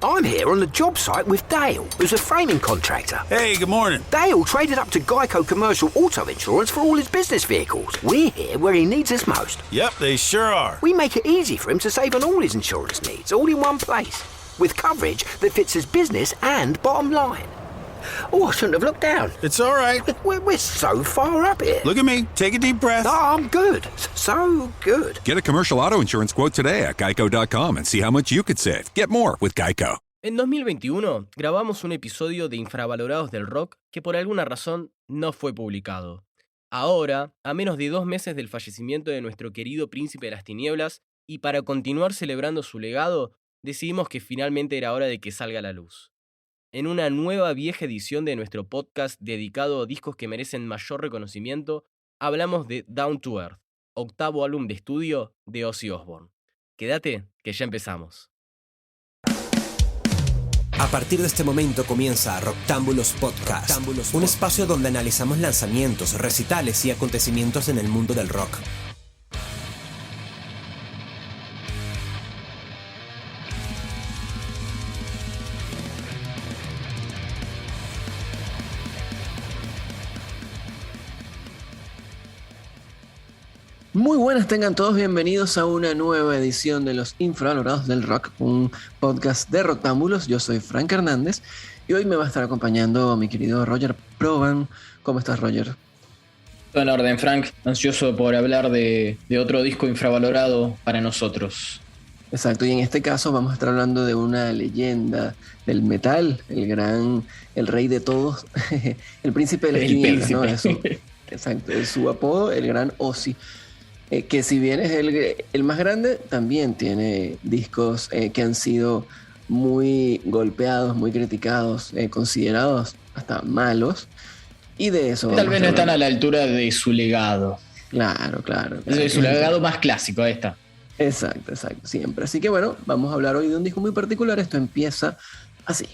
I'm here on the job site with Dale, who's a framing contractor. Hey, good morning. Dale traded up to Geico Commercial Auto Insurance for all his business vehicles. We're here where he needs us most. Yep, they sure are. We make it easy for him to save on all his insurance needs, all in one place, with coverage that fits his business and bottom line. Oh, I shouldn't have looked down. It's all right. We're so far up here. Look at me. Take a deep breath. Oh, I'm good. So good. Get a commercial auto insurance quote today at geico.com and see how much you could save. Get more with Geico. En 2021 grabamos un episodio de Infravalorados del Rock que por alguna razón no fue publicado. Ahora, a menos de 2 meses del fallecimiento de nuestro querido Príncipe de las Tinieblas, y para continuar celebrando su legado, decidimos que finalmente era hora de que salga a la luz. En una nueva vieja edición de nuestro podcast dedicado a discos que merecen mayor reconocimiento, hablamos de Down to Earth, 8º álbum de estudio de Ozzy Osbourne. Quédate, que ya empezamos. A partir de este momento comienza Rocktámbulos Podcast, un espacio donde analizamos lanzamientos, recitales y acontecimientos en el mundo del rock. Muy buenas, tengan todos bienvenidos a una nueva edición de los Infravalorados del Rock, un podcast de Rocktámbulos. Yo soy Frank Hernández y hoy me va a estar acompañando mi querido Roger Proban. ¿Cómo estás, Roger? Todo en orden, Frank. Ansioso por hablar de otro disco infravalorado para nosotros. Exacto, y en este caso vamos a estar hablando de una leyenda del metal, el rey de todos, el príncipe de las tinieblas, ¿no? Eso, exacto, es su apodo, el gran Ozzy. Que si bien es el más grande, también tiene discos que han sido muy golpeados, muy criticados, considerados hasta malos. Y de eso... Tal vez no están a la altura de su legado. Claro. Es su legado más clásico, ahí está. Exacto, siempre. Así que bueno, vamos a hablar hoy de un disco muy particular. Esto empieza así.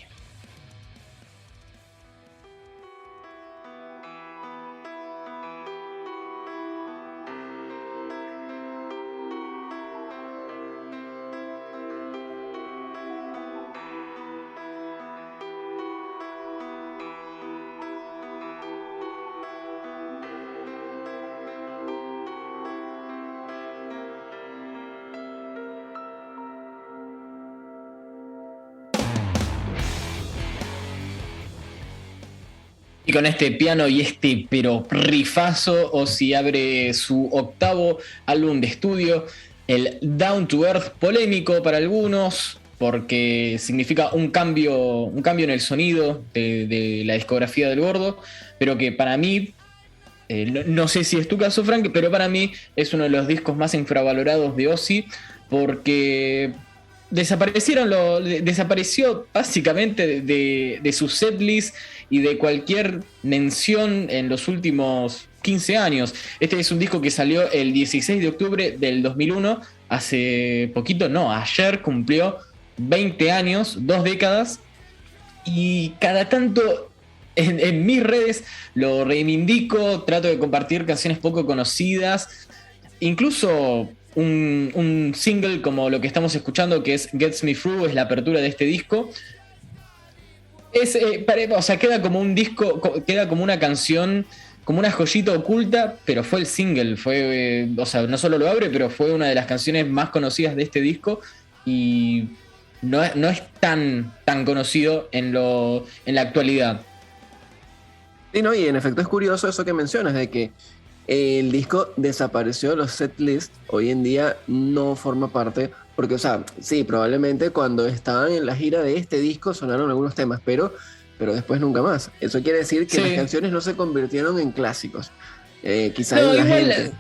Y con este piano y pero rifazo, Ozzy abre su 8º álbum de estudio, el Down to Earth, polémico para algunos, porque significa un cambio en el sonido de la discografía del gordo, pero que para mí, no sé si es tu caso, Frank, pero para mí es uno de los discos más infravalorados de Ozzy, porque desapareció básicamente de su setlist y de cualquier mención en los últimos 15 años. Este es un disco que salió el 16 de octubre del 2001, hace poquito, ayer cumplió 20 años, 2 décadas, y cada tanto en mis redes lo reivindico, trato de compartir canciones poco conocidas, incluso un single como lo que estamos escuchando, que es Gets Me Through, es la apertura de este disco. Queda como un disco, queda como una canción, como una joyita oculta, pero fue el single, no solo lo abre, pero fue una de las canciones más conocidas de este disco y no es tan conocido en la actualidad. Sí, y en efecto es curioso eso que mencionas, de que el disco desapareció de los setlists, hoy en día no forma parte, porque, sí, probablemente cuando estaban en la gira de este disco sonaron algunos temas, pero después nunca más. Eso quiere decir que las canciones no se convirtieron en clásicos. Quizás la gente...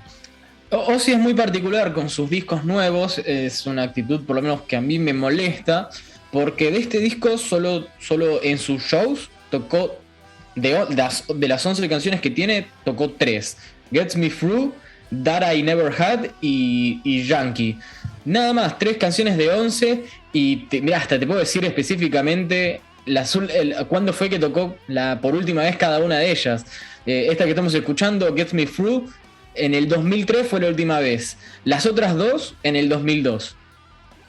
Ozzy es muy particular con sus discos nuevos, es una actitud por lo menos que a mí me molesta, porque de este disco solo en sus shows tocó, de las 11 canciones que tiene, tocó 3. Gets Me Through, That I Never Had y Yankee. Nada más, 3 canciones de 11 y hasta te puedo decir específicamente cuándo fue que tocó por última vez cada una de ellas. Esta que estamos escuchando, Gets Me Through, en el 2003 fue la última vez. Las otras 2 en el 2002.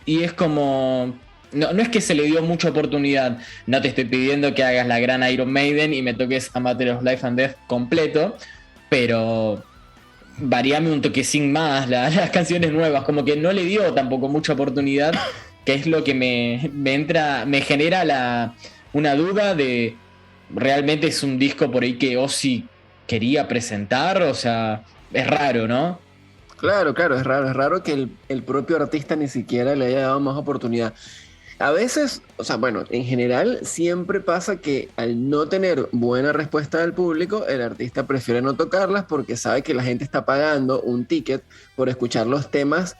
Y es como... no es que se le dio mucha oportunidad. No te estoy pidiendo que hagas la gran Iron Maiden y me toques A Matter of Life and Death completo, pero variame un toquecín más las canciones nuevas, como que no le dio tampoco mucha oportunidad, que es lo que me genera una duda de realmente es un disco por ahí que Ozzy quería presentar, o sea, es raro, ¿no? Claro, es raro que el propio artista ni siquiera le haya dado más oportunidad. A veces, o sea, bueno, en general siempre pasa que al no tener buena respuesta del público, el artista prefiere no tocarlas porque sabe que la gente está pagando un ticket por escuchar los temas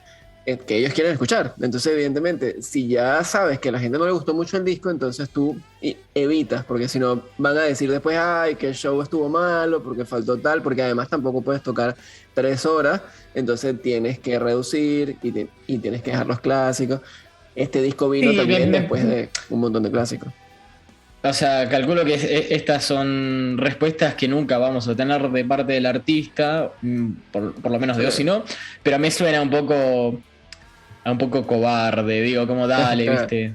que ellos quieren escuchar. Entonces, evidentemente, si ya sabes que a la gente no le gustó mucho el disco, entonces tú evitas, porque si no van a decir después, ay, que el show estuvo malo, porque faltó tal, porque además tampoco puedes tocar 3 horas, entonces tienes que reducir y tienes que dejar los clásicos. Este disco vino también después de un montón de clásicos. O sea, calculo que estas son respuestas que nunca vamos a tener de parte del artista, por lo menos de Ozzy no, pero a mí suena un poco cobarde, digo, como dale, ¿viste?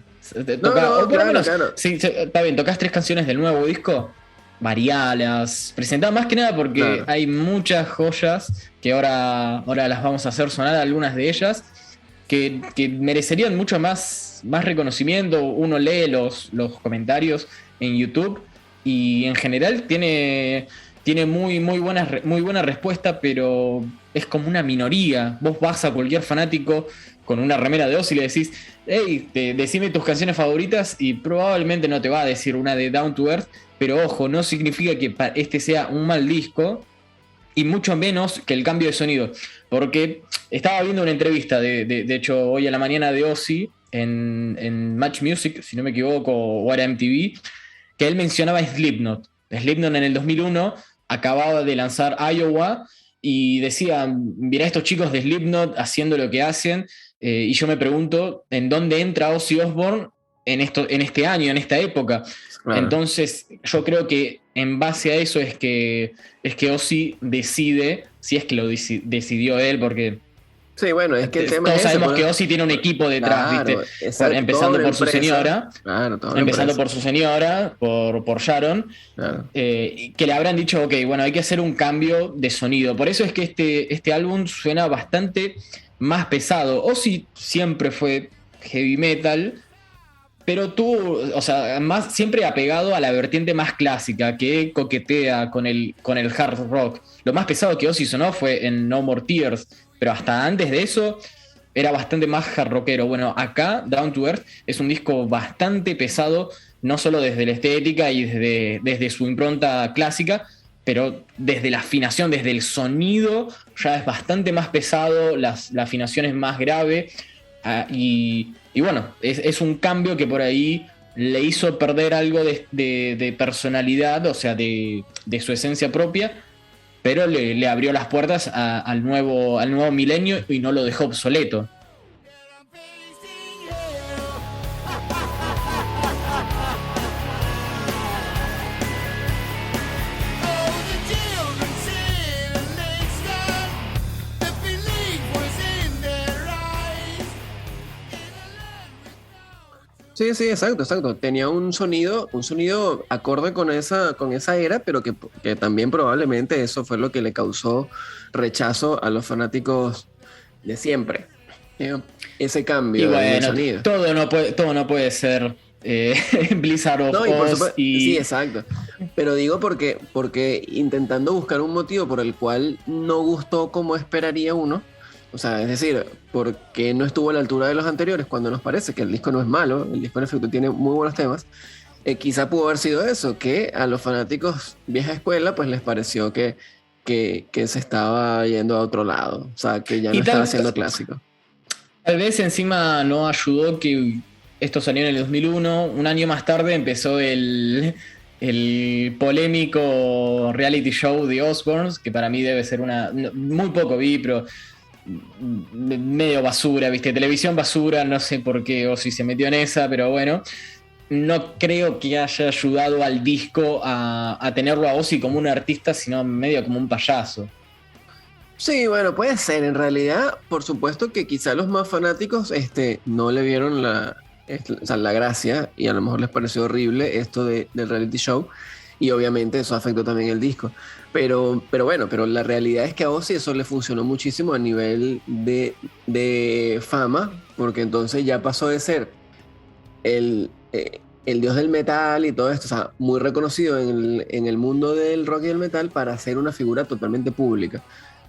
Claro. Sí, está bien, tocas 3 canciones del nuevo disco, varialas, presentá más que nada porque hay muchas joyas que ahora las vamos a hacer sonar, algunas de ellas, que merecerían mucho más reconocimiento. Uno lee los comentarios en YouTube y en general tiene muy buena respuesta, pero es como una minoría. Vos vas a cualquier fanático con una remera de Ozzy y le decís, hey, decime tus canciones favoritas, y probablemente no te va a decir una de Down to Earth, pero ojo, no significa que este sea un mal disco, y mucho menos que el cambio de sonido, porque estaba viendo una entrevista de hecho hoy a la mañana de Ozzy en Match Music, si no me equivoco, o era MTV, que él mencionaba Slipknot en el 2001 acababa de lanzar Iowa y decía, mirá estos chicos de Slipknot haciendo lo que hacen, y yo me pregunto en dónde entra Ozzy Osbourne en este año, en esta época. Claro. Entonces yo creo que en base a eso es que Ozzy decide, si es que lo decidió él, porque sí, bueno, es que el tema todos es sabemos que Ozzy tiene un equipo detrás, claro, ¿viste? Exacto, empezando por su señora, por Sharon, claro, que le habrán dicho, ok, bueno, hay que hacer un cambio de sonido. Por eso es que este álbum suena bastante más pesado. Ozzy siempre fue heavy metal, pero tú, o sea, más siempre apegado a la vertiente más clásica, que coquetea con el hard rock. Lo más pesado que Ozzy sonó fue en No More Tears, pero hasta antes de eso era bastante más hard rockero. Bueno, acá Down to Earth es un disco bastante pesado, no solo desde la estética y desde su impronta clásica, pero desde la afinación, desde el sonido, ya es bastante más pesado, la afinación es más grave, y bueno, es un cambio que por ahí le hizo perder algo de personalidad, o sea, de su esencia propia, pero le abrió las puertas al nuevo milenio y no lo dejó obsoleto. Sí, exacto. Tenía un sonido acorde con esa era, pero que también probablemente eso fue lo que le causó rechazo a los fanáticos de siempre. Ese cambio de sonido. Todo no puede ser Blizzard of Oz. Sí, exacto. Pero digo porque intentando buscar un motivo por el cual no gustó como esperaría uno. O sea, es decir, porque no estuvo a la altura de los anteriores, cuando nos parece que el disco no es malo, el disco en efecto tiene muy buenos temas, quizá pudo haber sido eso, que a los fanáticos vieja escuela pues les pareció que se estaba yendo a otro lado, o sea, que ya no estaba haciendo clásico. Tal vez encima no ayudó que esto salió en el 2001, un año más tarde empezó el polémico reality show de Osbournes, que para mí debe ser muy poco vi, pero medio basura, ¿viste? Televisión basura, no sé por qué Ozzy se metió en esa, pero bueno, no creo que haya ayudado al disco a tenerlo a Ozzy como un artista, sino medio como un payaso. Sí, bueno, puede ser. En realidad, por supuesto que quizá los más fanáticos no le vieron o sea, la gracia, y a lo mejor les pareció horrible esto del reality show, y obviamente eso afectó también el disco. Pero la realidad es que a Ozzy eso le funcionó muchísimo a nivel de fama, porque entonces ya pasó de ser el dios del metal y todo esto, o sea, muy reconocido en el mundo del rock y el metal, para ser una figura totalmente pública.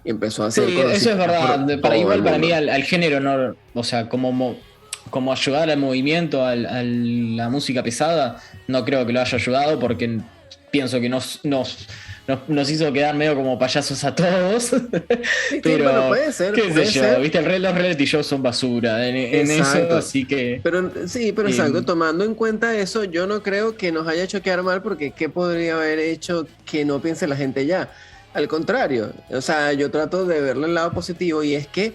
Y empezó a ser eso es verdad. Para mí al género, no, o sea, como ayudar al movimiento, a la música pesada, no creo que lo haya ayudado, porque pienso que nos hizo quedar medio como payasos a todos. Sí, pero bueno, puede ser. Qué sé yo, ¿viste? Los reality shows son basura en eso, así que... Pero exacto, tomando en cuenta eso, yo no creo que nos haya hecho quedar mal, porque ¿qué podría haber hecho que no piense la gente ya? Al contrario, o sea, yo trato de verle el lado positivo, y es que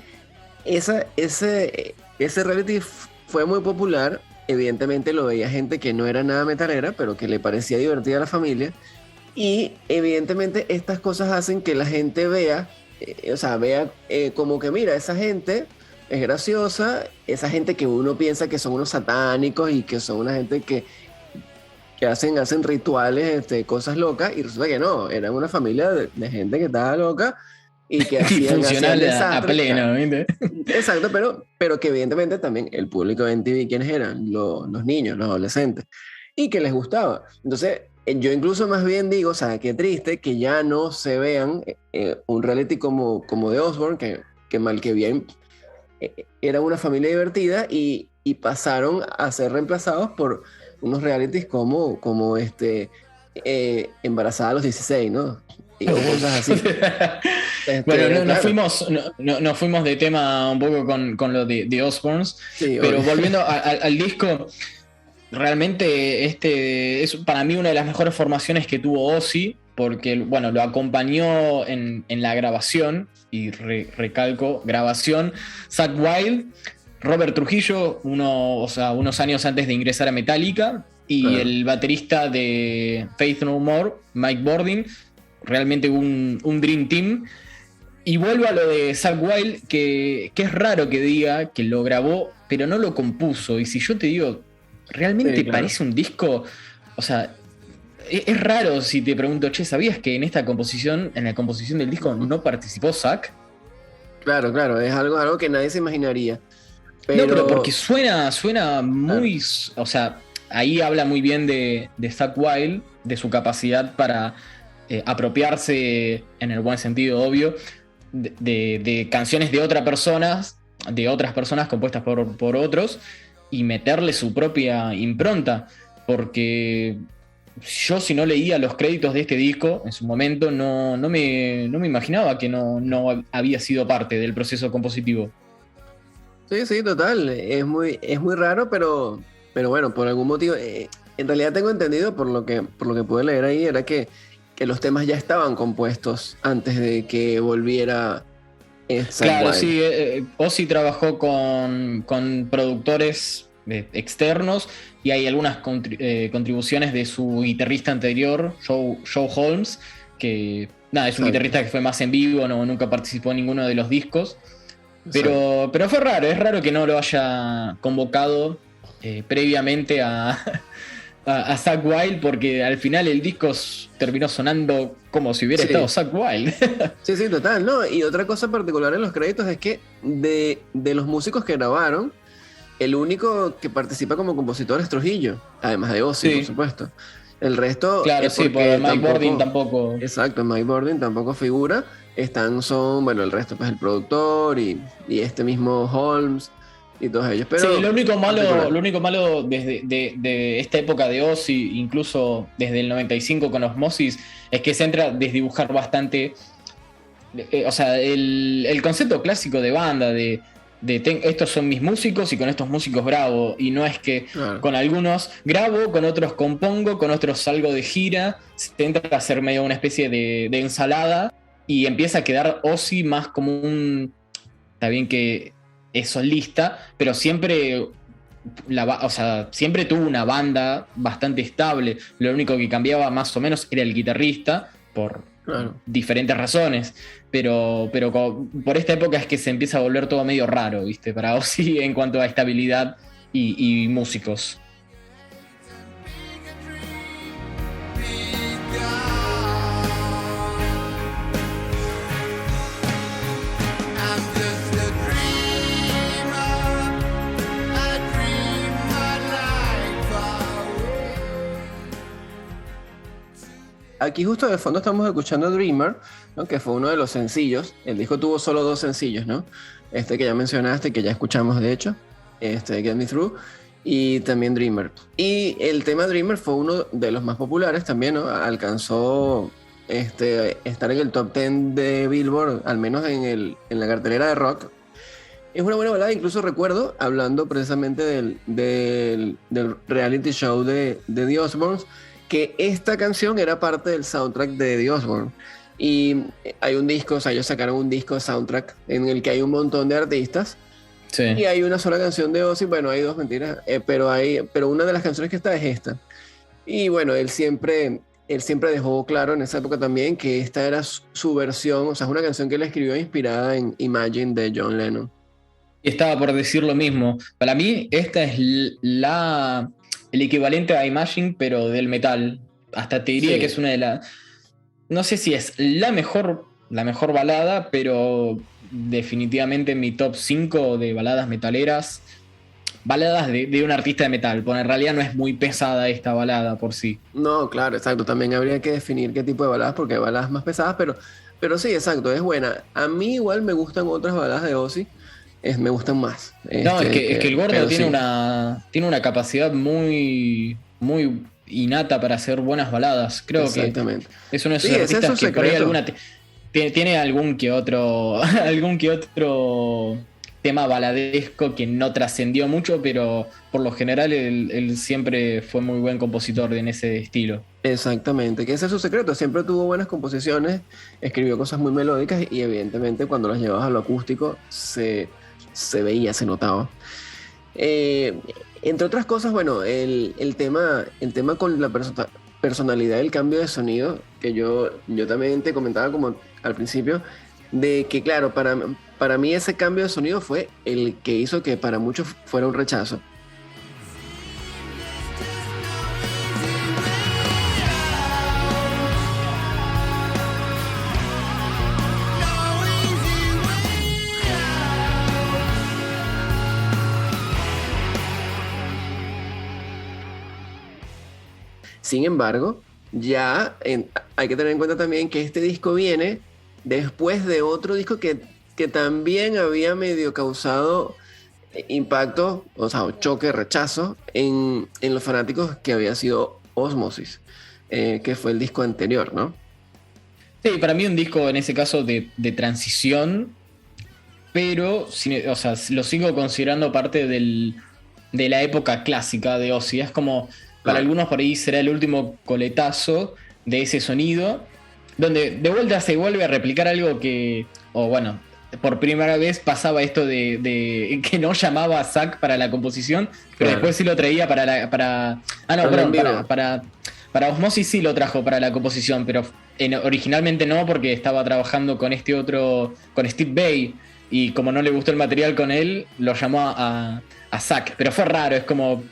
ese reality fue muy popular. Evidentemente lo veía gente que no era nada metalera, pero que le parecía divertida a la familia. Y evidentemente estas cosas hacen que la gente vea como que, mira, esa gente es graciosa, esa gente que uno piensa que son unos satánicos y que son una gente que hacen rituales, cosas locas, y resulta que no, eran una familia de gente que estaba loca y que hacían a pleno, ¿viste? Exacto, pero que evidentemente también el público de MTV, ¿quiénes eran? Los niños, los adolescentes, y que les gustaba. Entonces, yo incluso más bien digo, o sea, qué triste que ya no se vean un reality como de Osbourne, que mal que bien era una familia divertida, y pasaron a ser reemplazados por unos realities como Embarazada a los 16, ¿no? Y cosas así. Bueno, nos fuimos de tema un poco con lo de Osbournes, sí, pero volviendo al disco, realmente es para mí una de las mejores formaciones que tuvo Ozzy, porque bueno, lo acompañó en la grabación, y recalco, grabación, Zakk Wylde, Robert Trujillo, unos años antes de ingresar a Metallica, y el baterista de Faith No More, Mike Bordin. Realmente un Dream Team. Y vuelvo a lo de Zakk Wylde, que es raro que diga que lo grabó, pero no lo compuso. Y si yo te digo, ¿realmente parece un disco? O sea, es raro si te pregunto, che, ¿sabías que en la composición del disco no participó Zakk? Claro, es algo que nadie se imaginaría. Pero porque suena muy... O sea, ahí habla muy bien de Zakk Wylde, de su capacidad para apropiarse, en el buen sentido, obvio, de canciones de otras personas compuestas por otros, y meterle su propia impronta. Porque yo, si no leía los créditos de este disco en su momento, no me imaginaba que no había sido parte del proceso compositivo. Sí, total. Es muy raro, pero bueno, por algún motivo. En realidad tengo entendido, por lo que pude leer ahí, era que los temas ya estaban compuestos antes de que volviera. Claro, sí. Ozzy trabajó con productores externos, y hay algunas contribuciones de su guitarrista anterior, Joe Holmes, que es un guitarrista que fue más en vivo, nunca participó en ninguno de los discos. Pero fue raro, es raro que no lo haya convocado previamente a Zakk Wylde, porque al final el disco terminó sonando como si hubiera estado Zakk Wylde. Sí, total, ¿no? Y otra cosa particular en los créditos es que de los músicos que grabaron, el único que participa como compositor es Trujillo, además de Ozzy, por supuesto. El resto... Claro, sí, porque Mike Bordin tampoco... Exacto, Mike Bordin tampoco figura. El resto, pues el productor y este mismo Holmes y todos ellos. Pero, sí, lo único malo de esta época de Ozzy, incluso desde el 95 con Osmosis, es que se entra a desdibujar bastante. O sea, el concepto clásico de banda, estos son mis músicos y con estos músicos grabo, y no es que con algunos grabo, con otros compongo, con otros salgo de gira. Se entra a hacer medio una especie de ensalada, y empieza a quedar Ozzy más como está bien que es solista, pero siempre siempre tuvo una banda bastante estable. Lo único que cambiaba más o menos era el guitarrista, por diferentes razones, pero por esta época es que se empieza a volver todo medio raro, ¿viste? Para Ozzy, en cuanto a estabilidad y músicos. Aquí justo de fondo estamos escuchando Dreamer, ¿no? Que fue uno de los sencillos. El disco tuvo solo 2 sencillos, ¿no? Este que ya mencionaste, que ya escuchamos de hecho, Get Me Through, y también Dreamer. Y el tema Dreamer fue uno de los más populares también, ¿no? Alcanzó estar en el top 10 de Billboard, al menos en la cartelera de rock. Es una buena balada, incluso recuerdo, hablando precisamente del reality show de The Osbournes, que esta canción era parte del soundtrack de The Osbourne. Y hay un disco, o sea, ellos sacaron un disco soundtrack en el que hay un montón de artistas. Sí. Y hay una sola canción de Ozzy, bueno, hay 2 mentiras, pero una de las canciones que está es esta. Y bueno, él siempre dejó claro en esa época también que esta era su versión, o sea, es una canción que él escribió inspirada en Imagine de John Lennon. Estaba por decir lo mismo. Para mí, esta es el equivalente a Imagine, pero del metal. Hasta te diría que es una de las... No sé si es la mejor balada, pero definitivamente en mi top 5 de baladas metaleras. Baladas de un artista de metal, porque en realidad no es muy pesada esta balada por sí. No, claro, exacto. También habría que definir qué tipo de baladas, porque hay baladas más pesadas, pero sí, exacto, es buena. A mí igual me gustan otras baladas de Ozzy. Me gustan más. No, es que el gordo tiene, sí, tiene una capacidad muy, muy innata para hacer buenas baladas. Creo que es uno de esos artistas que por ahí tiene algún que otro tema baladesco que no trascendió mucho, pero por lo general él siempre fue muy buen compositor en ese estilo. Exactamente, que ese es su secreto. Siempre tuvo buenas composiciones, escribió cosas muy melódicas y evidentemente cuando las llevabas a lo acústico se veía, se notaba. Entre otras cosas, bueno, el tema con la personalidad del cambio de sonido, que yo también te comentaba como al principio, de que claro, para mí ese cambio de sonido fue el que hizo que para muchos fuera un rechazo. Sin embargo, hay que tener en cuenta también que este disco viene después de otro disco que también había medio causado impacto, o sea, choque, rechazo en los fanáticos, que había sido Osmosis, que fue el disco anterior, ¿no? Sí, para mí un disco en ese caso de transición, pero o sea, lo sigo considerando parte de la época clásica de Ozzy. Es como... Para algunos por ahí será el último coletazo de ese sonido, donde de vuelta se vuelve a replicar algo que, por primera vez pasaba esto de que no llamaba a Zack para la composición, pero después sí lo traía para Osmosis sí lo trajo para la composición, pero originalmente no, porque estaba trabajando con con Steve Vai, y como no le gustó el material con él, lo llamó a Zack, pero fue raro, es como...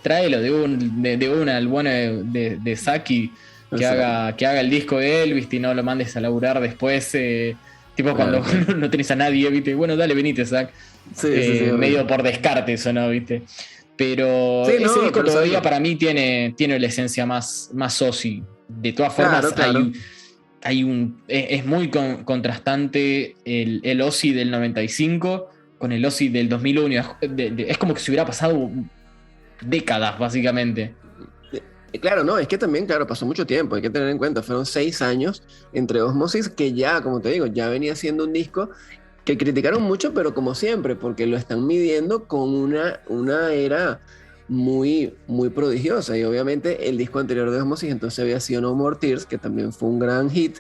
Tráelo de una al bueno de Zack y que haga el disco de él, ¿viste? Y no lo mandes a laburar después, cuando no tenés a nadie, ¿viste? Bueno, dale, venite, Zack. Sí, medio por descarte eso, ¿no? ¿Viste? Pero ese disco todavía para mí tiene la esencia más Ozzy. De todas formas, claro. Es muy contrastante el Ozzy del 95 con el Ozzy del 2001. Es como que se hubiera pasado décadas, básicamente. Claro, no, es que también, claro, pasó mucho tiempo, hay que tener en cuenta, fueron 6 años entre Osmosis, que ya, como te digo, ya venía siendo un disco que criticaron mucho, pero como siempre, porque lo están midiendo con una era muy, muy prodigiosa, y obviamente el disco anterior de Osmosis entonces había sido No More Tears, que también fue un gran hit.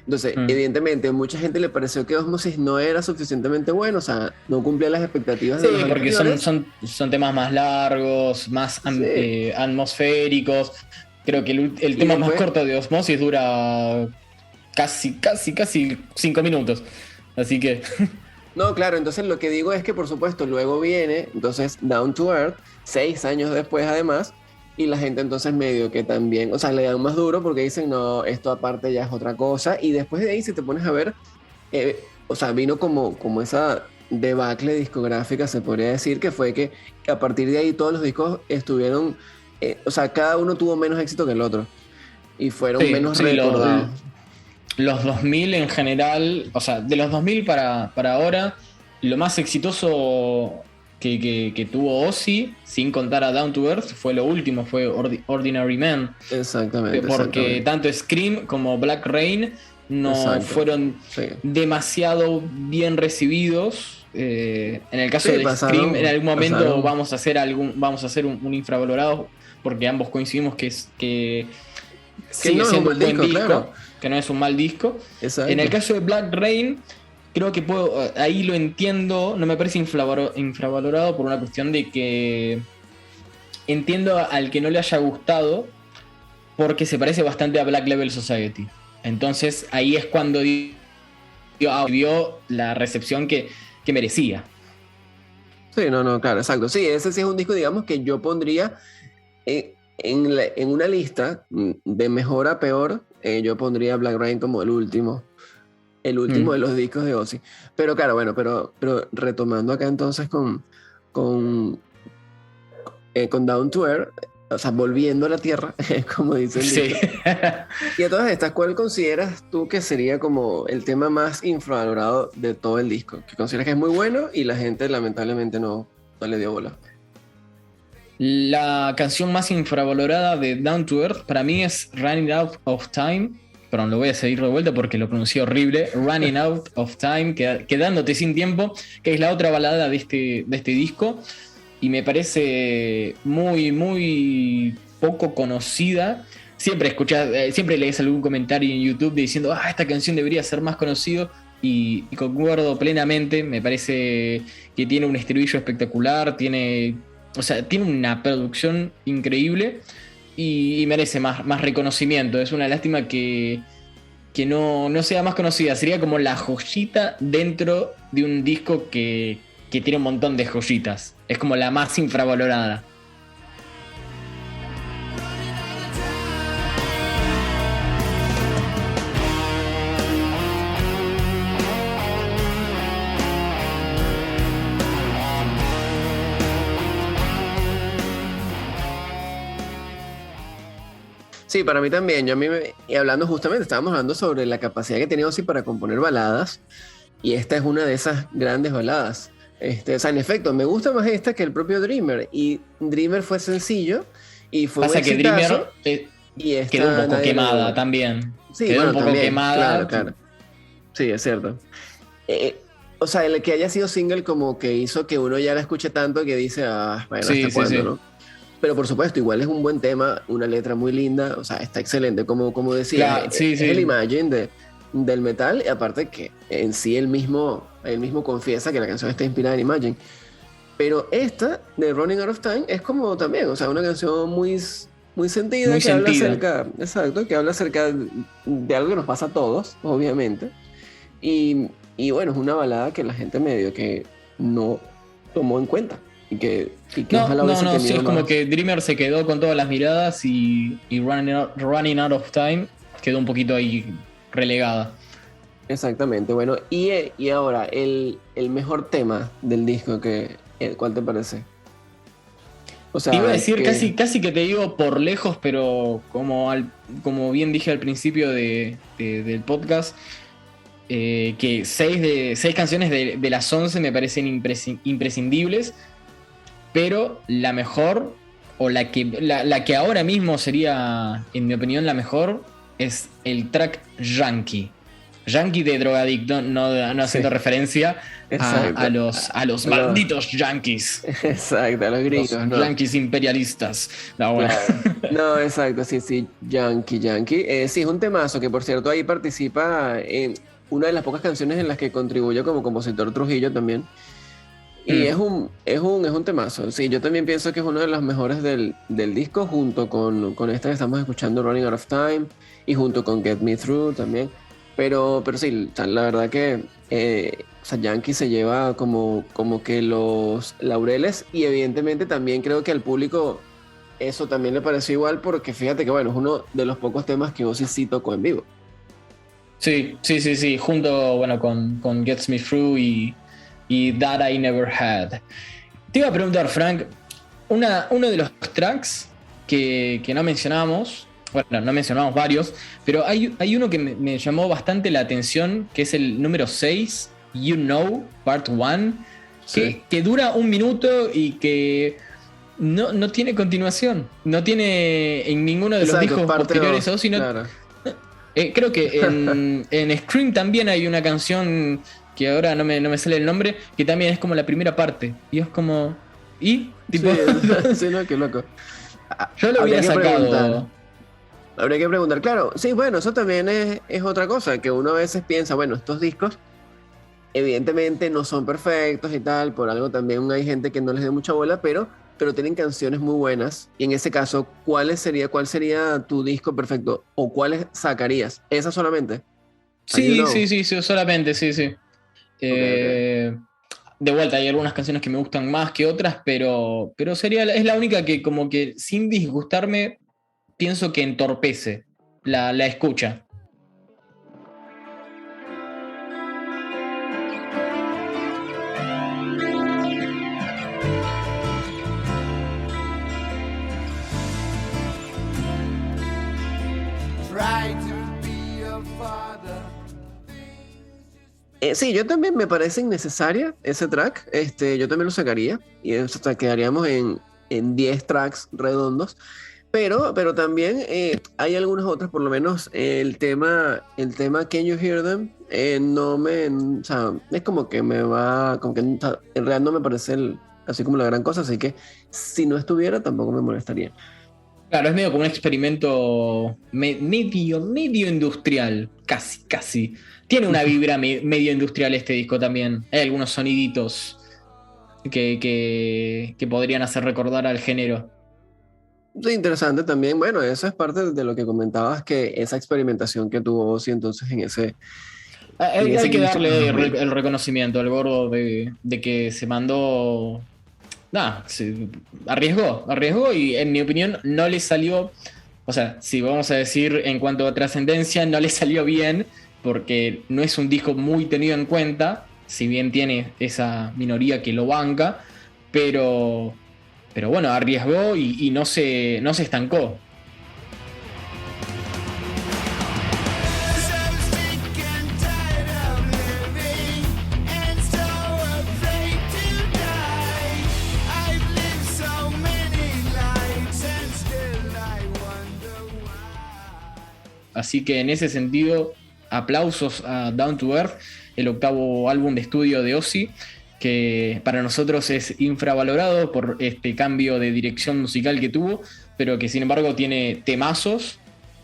Entonces, evidentemente, a mucha gente le pareció que Osmosis no era suficientemente bueno, o sea, no cumplía las expectativas de los porque son temas más largos, más atmosféricos. Creo que el tema más corto de Osmosis dura casi 5 minutos. Así que... No, claro, entonces lo que digo es que, por supuesto, luego viene, entonces, Down to Earth, 6 años después además, y la gente entonces medio que también, o sea, le dan más duro porque dicen, no, esto aparte ya es otra cosa, y después de ahí si te pones a ver, o sea, vino como esa debacle discográfica, se podría decir, que fue que a partir de ahí todos los discos estuvieron, o sea, cada uno tuvo menos éxito que el otro, y fueron menos recordados. Los 2000 en general, o sea, de los 2000 para ahora, lo más exitoso que tuvo Ozzy, sin contar a Down to Earth, fue lo último, fue Ordinary Man. Exactamente. Porque tanto Scream como Black Rain no fueron demasiado bien recibidos. En el caso de Scream, en algún momento vamos a hacer un infravalorado, porque ambos coincidimos que sigue siendo un buen disco, claro. Que no es un mal disco. Exacto. En el caso de Black Rain, creo que ahí lo entiendo, no me parece infravalorado por una cuestión de que entiendo al que no le haya gustado, porque se parece bastante a Black Label Society. Entonces ahí es cuando dio la recepción que merecía. Sí, no, claro, exacto. Sí, ese sí es un disco, digamos, que yo pondría en una lista de mejor a peor. Yo pondría Black Rain como el último de los discos de Ozzy. Pero claro, bueno, pero retomando acá entonces con Down to Earth, o sea, volviendo a la tierra, como dicen. Sí. Y de todas estas, ¿cuál consideras tú que sería como el tema más infravalorado de todo el disco? Que consideras que es muy bueno y la gente lamentablemente no le dio bola. La canción más infravalorada de Down to Earth para mí es Running Out of Time. Perdón, lo voy a seguir de vuelta porque lo pronuncié horrible. Running Out of Time, quedándote sin tiempo, que es la otra balada de este disco. Y me parece muy, muy poco conocida. Siempre lees algún comentario en YouTube diciendo, esta canción debería ser más conocida. Y concuerdo plenamente. Me parece que tiene un estribillo espectacular, tiene una producción increíble y merece más reconocimiento. Es una lástima que no sea más conocida. Sería como la joyita dentro de un disco que tiene un montón de joyitas. Es como la más infravalorada. Sí, para mí también. Y hablando justamente, estábamos hablando sobre la capacidad que tenía Ozzy para componer baladas, y esta es una de esas grandes baladas. O sea, en efecto, me gusta más esta que el propio Dreamer, y Dreamer fue sencillo y fue pasa un que exitazo, Dreamer quedó un poco quemada también. Sí, quedó bueno, un poco también, quemada. claro. Sí, es cierto. O sea, el que haya sido single como que hizo que uno ya la escuche tanto que dice, bueno, ¿hasta cuándo, no? Pero por supuesto, igual es un buen tema, una letra muy linda, o sea, está excelente, como decía, Claro, es el Imagine del metal, y aparte que en sí él mismo confiesa que la canción está inspirada en Imagine. Pero esta, de Running Out of Time, es como también, o sea, una canción muy sentida, muy sentida. Que habla acerca de algo que nos pasa a todos, obviamente. Y bueno, es una balada que la gente medio que no tomó en cuenta. Y que ojalá hubiese tenido sí, es más. como que Dreamer se quedó con todas las miradas y Running Out of Time quedó un poquito ahí relegada. Exactamente, bueno, y ahora el mejor tema del disco, ¿cuál te parece? O sea, te iba a decir casi que te digo por lejos, pero como bien dije al principio del podcast, que 6 canciones de las 11 me parecen imprescindibles, pero la mejor, o la que ahora mismo sería, en mi opinión, la mejor, es el track Yankee. Yankee de drogadicto, no haciendo referencia a los malditos yankees. Exacto, a los gringos, los ¿no? Yankees imperialistas. Bueno. No, exacto, sí, Yankee. Sí, es un temazo que, por cierto, ahí participa en una de las pocas canciones en las que contribuyó como compositor Trujillo también. Y es un temazo. Sí, yo también pienso que es uno de los mejores del disco, junto con esta que estamos escuchando, Running Out of Time, y junto con Get Me Through también. Pero sí, o sea, la verdad que o sea, Yankee se lleva como que los laureles, y evidentemente también creo que al público eso también le pareció igual, porque fíjate que bueno, es uno de los pocos temas que Ozzy sí tocó en vivo. Sí, junto, bueno, con Gets Me Through y That I Never Had. Te iba a preguntar, Frank, uno de los tracks que no mencionamos, bueno, no mencionamos varios, pero hay uno que me llamó bastante la atención, que es el número 6, You Know, Part 1, Sí. que dura 1 minuto y que no tiene continuación, no tiene en ninguno de los Exacto, discos parte posteriores dos, a Ozzy, claro. creo que en Scream también hay una canción que ahora no me sale el nombre, que también es como la primera parte. Y es como... ¿Y? Tipo, Sí, no, qué loco. yo lo Habría hubiera que sacado. preguntar. Habría que preguntar, claro, sí, bueno, eso también es otra cosa, que uno a veces piensa, bueno, estos discos evidentemente no son perfectos y tal, por algo también hay gente que no les dé mucha bola, pero tienen canciones muy buenas. Y en ese caso, ¿cuál sería tu disco perfecto? ¿O cuáles sacarías? ¿Esa solamente? Sí, You Know. sí, solamente, sí. De vuelta, hay algunas canciones que me gustan más que otras, pero es la única que como que sin disgustarme pienso que entorpece la escucha. Sí, yo también me parece innecesaria ese track. Yo también lo sacaría. Y quedaríamos en 10 tracks redondos. Pero también hay algunos otros, por lo menos el tema Can You Hear Them, o sea, es como que me va, como que en realidad no me parece así como la gran cosa, así que si no estuviera tampoco me molestaría. Claro, es medio como un experimento medio industrial, casi. Tiene una vibra medio industrial este disco también. Hay algunos soniditos que podrían hacer recordar al género. Sí, interesante también. Bueno, eso es parte de lo que comentabas, que esa experimentación que tuvo Ozzy entonces en ese... Hay que disco. darle el reconocimiento al gordo de que se mandó... se arriesgó y en mi opinión no le salió, o sea, si vamos a decir en cuanto a trascendencia, no le salió bien porque no es un disco muy tenido en cuenta, si bien tiene esa minoría que lo banca, pero bueno, arriesgó y no se estancó. Así que en ese sentido, aplausos a Down to Earth, el 8º álbum de estudio de Ozzy, que para nosotros es infravalorado por este cambio de dirección musical que tuvo, pero que sin embargo tiene temazos.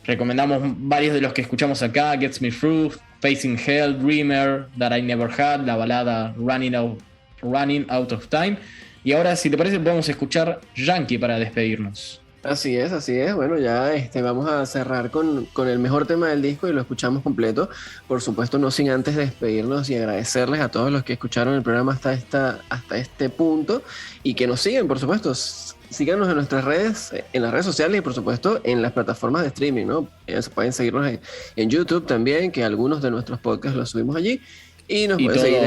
Recomendamos varios de los que escuchamos acá: Gets Me Through, Facing Hell, Dreamer, That I Never Had, la balada Running Out of Time. Y ahora, si te parece, podemos escuchar Yankee para despedirnos. Así es. Bueno, ya vamos a cerrar con el mejor tema del disco y lo escuchamos completo. Por supuesto, no sin antes despedirnos y agradecerles a todos los que escucharon el programa hasta este punto y que nos siguen, por supuesto. Síganos en nuestras redes, en las redes sociales y por supuesto en las plataformas de streaming, ¿no? Pueden seguirnos en YouTube también, que algunos de nuestros podcasts los subimos allí. Y nos pueden seguir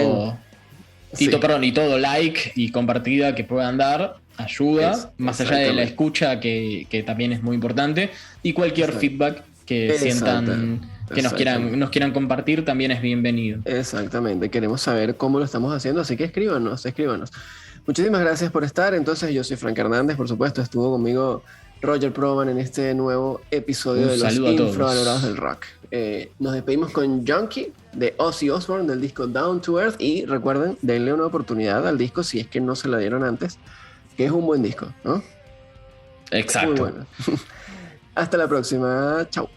y todo like y compartida que puedan dar ayuda, más allá de la escucha que también es muy importante, y cualquier feedback que sientan que nos quieran compartir también es bienvenido. Exactamente, queremos saber cómo lo estamos haciendo, así que escríbanos. Muchísimas gracias por estar. Entonces, yo soy Frank Hernández, por supuesto, estuvo conmigo Roger Proman en este nuevo episodio de Los Infravalorados del Rock. Nos despedimos con Yankee de Ozzy Osbourne del disco Down to Earth, y recuerden, denle una oportunidad al disco si es que no se la dieron antes, que es un buen disco, ¿no? Exacto. Muy bueno. Hasta la próxima. Chao.